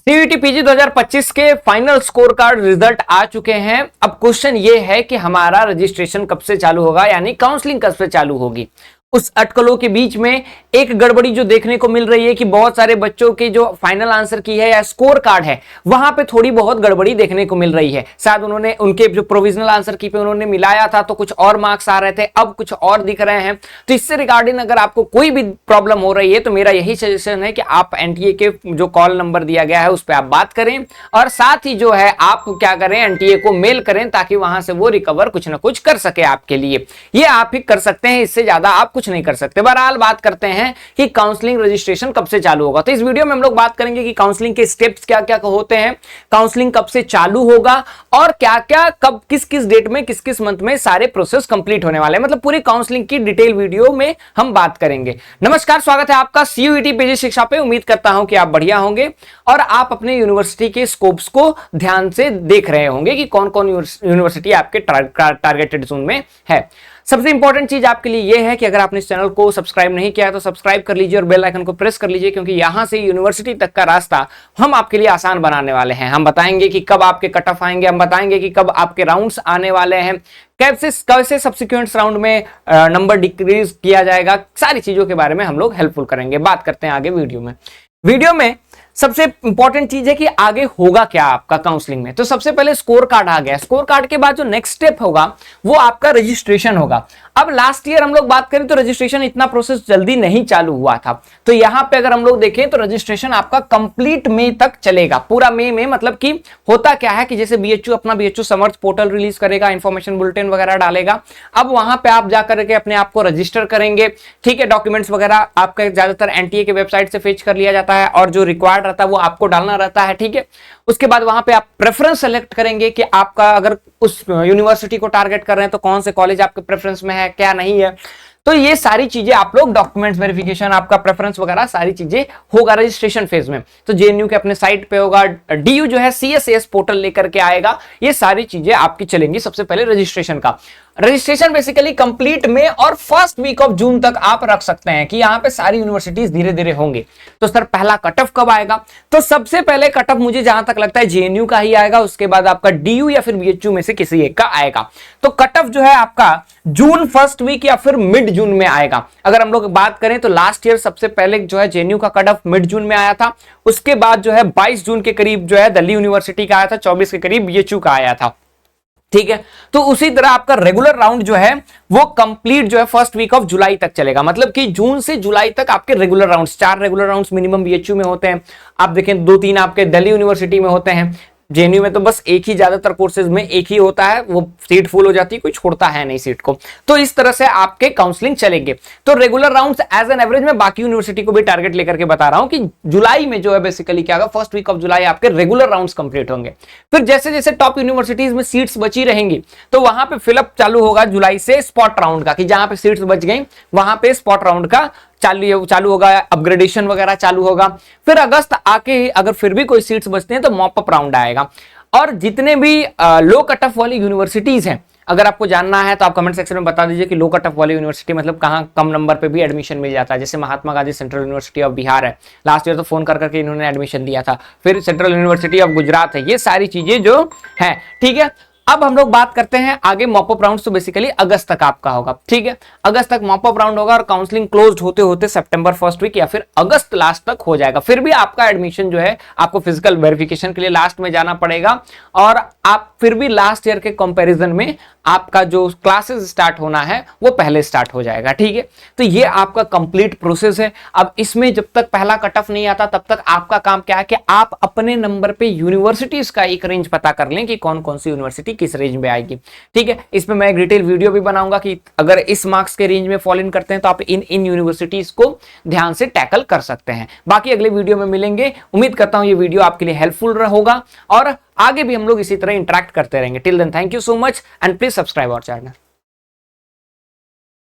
CUET PG 2025 के final score card result आ चुके हैं। अब क्वेश्चन ये है कि हमारा रजिस्ट्रेशन कब से चालू होगा, यानी काउंसलिंग कब से चालू होगी। उस अटकलों के बीच में एक गड़बड़ी जो देखने को मिल रही है कि बहुत सारे बच्चों के जो फाइनल आंसर की है या स्कोर कार्ड है वहां पे थोड़ी बहुत गड़बड़ी देखने को मिल रही है। शायद उन्होंने उनके जो प्रोविजनल आंसर की पे उन्होंने मिलाया था तो कुछ और मार्क्स आ रहे थे, अब कुछ और दिख रहे हैं। तो इससे रिगार्डिंग अगर आपको कोई भी प्रॉब्लम हो रही है तो मेरा यही सजेशन है कि आप एनटीए के जो कॉल नंबर दिया गया है उस पर आप बात करें और साथ ही जो है आप क्या करें, एनटीए को मेल करें ताकि वहां से वो रिकवर कुछ ना कुछ कर सके आपके लिए। ये आप ही कर सकते हैं, इससे ज्यादा आप कुछ नहीं कर सकते। बहरहाल बात करते हैं कि काउंसलिंग रजिस्ट्रेशन कब से चालू होगा। तो इस वीडियो में हम लोग बात करेंगे कि काउंसलिंग के स्टेप्स क्या क्या होते हैं, काउंसलिंग कब से चालू होगा और क्या क्या कब किस किस डेट में किस किस मंथ में सारे प्रोसेस कंप्लीट होने वाले हैं। मतलब पूरी काउंसलिंग की डिटेल वीडियो में हम बात करेंगे। नमस्कार, स्वागत है आपका सीयूईटी पीजी शिक्षा पे। उम्मीद करता हूं कि आप बढ़िया होंगे और आप अपने यूनिवर्सिटी के स्कोप्स को ध्यान से देख रहे होंगे कि कौन कौन यूनिवर्सिटी आपके टारगेटेड जोन में है। सबसे इंपॉर्टेंट चीज आपके लिए यह है कि अगर आपने इस चैनल को सब्सक्राइब नहीं किया है तो सब्सक्राइब कर लीजिए और बेल आइकन को प्रेस कर लीजिए, क्योंकि यहां से यूनिवर्सिटी तक का रास्ता हम आपके लिए आसान बनाने वाले हैं। हम बताएंगे कि कब आपके कट ऑफ आएंगे, हम बताएंगे कि कब आपके राउंड्स आने वाले हैं, कैसे सब्सिक्वेंट राउंड में नंबर डिक्रीज किया जाएगा। सारी चीजों के बारे में हम लोग हेल्पफुल करेंगे। बात करते हैं आगे वीडियो में सबसे इंपॉर्टेंट चीज है कि आगे होगा क्या आपका काउंसलिंग में। तो सबसे पहले स्कोर कार्ड आ गया। स्कोर कार्ड के बाद जो नेक्स्ट स्टेप होगा वो आपका रजिस्ट्रेशन होगा। अब लास्ट ईयर हम लोग बात करें तो रजिस्ट्रेशन इतना प्रोसेस जल्दी नहीं चालू हुआ था। तो यहां पे अगर हम लोग देखें तो रजिस्ट्रेशन आपका कंप्लीट मई तक चलेगा, पूरा मई में। मतलब कि होता क्या है कि जैसे बीएचयू अपना बीएचयू समर्थ पोर्टल रिलीज करेगा, इंफॉर्मेशन बुलेटिन वगैरह डालेगा। अब वहां पे आप जाकर के अपने आप को रजिस्टर करेंगे, ठीक है। डॉक्यूमेंट्स वगैरह आपका ज्यादातर एनटीए के वेबसाइट से फेच कर लिया जाता है और जो रिक्वायर्ड रहता है वो आपको डालना रहता है, ठीक है। उसके बाद वहां पे आप प्रेफरेंस सेलेक्ट करेंगे कि आपका अगर उस यूनिवर्सिटी को टारगेट कर रहे हैं तो कौन से कॉलेज आपके प्रेफरेंस में है, क्या नहीं है। तो ये सारी चीजें आप लोग डॉक्यूमेंट्स वेरिफिकेशन, आपका प्रेफरेंस वगैरह सारी चीजें होगा रजिस्ट्रेशन फेज में। तो जेएनयू के अपने साइट पे होगा, डीयू जो है सीएसएस पोर्टल लेकर के आएगा। ये सारी चीजें आपकी चलेंगी। सबसे पहले रजिस्ट्रेशन का रजिस्ट्रेशन बेसिकली कंप्लीट में और फर्स्ट वीक ऑफ जून तक आप रख सकते हैं कि यहां पे सारी यूनिवर्सिटीज धीरे धीरे होंगे। तो सर पहला कट ऑफ कब आएगा? तो सबसे पहले कट ऑफ मुझे जहां तक लगता है जेएनयू का ही आएगा, उसके बाद आपका डीयू या फिर बीएचयू में से किसी एक का आएगा। तो कट ऑफ जो है आपका जून फर्स्ट वीक या फिर मिड जून में आएगा। अगर हम लोग बात करें तो लास्ट ईयर सबसे पहले जो है जेएनयू का कट ऑफ मिड जून में आया था। उसके बाद जो है 22 जून के करीब जो है दिल्ली यूनिवर्सिटी का आया था, 24 के करीब बीएचयू का आया था, ठीक है। तो उसी तरह आपका रेगुलर राउंड जो है वो कंप्लीट जो है फर्स्ट वीक ऑफ जुलाई तक चलेगा। मतलब कि जून से जुलाई तक आपके regular rounds, 4 regular rounds minimum BHU में होते हैं। आप देखें 2-3 आपके दिल्ली यूनिवर्सिटी में होते हैं। जेएनयू में तो बस एक ही, ज्यादातर कोर्सेज में एक ही होता है, वो सीट फुल हो जाती है, कोई छोड़ता है नहीं सीट को। तो इस तरह से आपके काउंसलिंग चलेंगे। तो regular rounds as an average में बाकी यूनिवर्सिटी को भी टारगेट लेकर के बता रहा हूं कि जुलाई में जो है बेसिकली क्या होगा, फर्स्ट वीक ऑफ जुलाई आपके रेगुलर राउंड्स कंप्लीट होंगे। फिर जैसे जैसे टॉप यूनिवर्सिटीज में सीट्स बची रहेंगी तो वहां पे फिलअप चालू होगा जुलाई से स्पॉट राउंड का, कि जहां पे सीट्स बच गई वहां पे स्पॉट राउंड का चालू होगा, अपग्रेडेशन वगैरह चालू होगा। फिर अगस्त आके अगर फिर भी कोई सीट्स बचते हैं तो मॉप अप राउंड आएगा। और जितने भी लो कट ऑफ वाली यूनिवर्सिटीज हैं, अगर आपको जानना है तो आप कमेंट सेक्शन में बता दीजिए कि लो कट ऑफ वाली यूनिवर्सिटी मतलब कहां कम नंबर पे भी एडमिशन मिल जाता है। जैसे Mahatma Gandhi central university of Bihar है, लास्ट ईयर तो फोन कर करके इन्होंने एडमिशन दिया था। फिर सेंट्रल यूनिवर्सिटी ऑफ गुजरात है। ये सारी चीजें जो है, ठीक है। अब हम लोग बात करते हैं आगे मॉप अप राउंड। तो बेसिकली अगस्त तक आपका होगा, ठीक है। अगस्त तक मॉप अप राउंड होगा और काउंसलिंग क्लोज होते होते सितंबर फर्स्ट वीक या फिर अगस्त लास्ट तक हो जाएगा। फिर भी आपका एडमिशन जो है आपको फिजिकल वेरिफिकेशन के लिए लास्ट में जाना पड़ेगा और आप फिर भी लास्ट ईयर के कंपैरिजन में आपका जो क्लासेस स्टार्ट होना है वो पहले स्टार्ट हो जाएगा, ठीक है। तो ये आपका कंप्लीट प्रोसेस है। अब इसमें जब तक पहला कट ऑफ नहीं आता तब तक आपका काम क्या है कि आप अपने नंबर पे यूनिवर्सिटीज का एक रेंज पता कर लें कि कौन कौन सी यूनिवर्सिटी किस रेंज में आएगी, ठीक है। इसमें मैं एक डिटेल वीडियो भी बनाऊंगा कि अगर इस मार्क्स के रेंज में फॉल इन करते हैं तो आप इन यूनिवर्सिटीज को ध्यान से टैकल कर सकते हैं। बाकी अगले वीडियो में मिलेंगे। उम्मीद करता हूं ये वीडियो आपके लिए हेल्पफुल होगा और आगे भी हम लोग इसी तरह इंटरेक्ट करते रहेंगे। Till then thank you so much and please subscribe our channel.